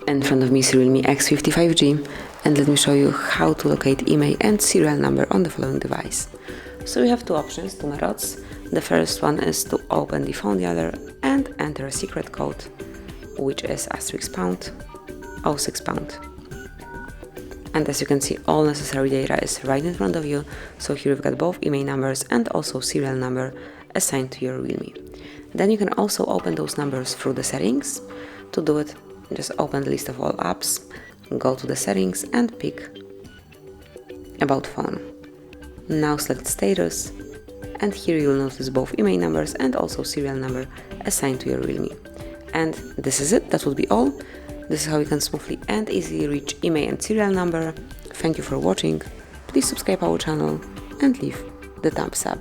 In front of me is REALME X50 5G, and let me show you how to locate IMEI and serial number on the following device. So we have two options, two methods. The first one is to open the phone dialer and enter a secret code, which is *#, 06#. And as you can see, all necessary data is right in front of you. So here we've got both IMEI numbers and also serial number assigned to your REALME. Then you can also open those numbers through the settings. To do it, just open the list of all apps, go to the settings and pick About Phone. Now select Status, and here you will notice both IMEI numbers and also serial number assigned to your REALME. And this is it, that would be all. This is how you can smoothly and easily reach IMEI and serial number. Thank you for watching, please subscribe our channel and leave the thumbs up.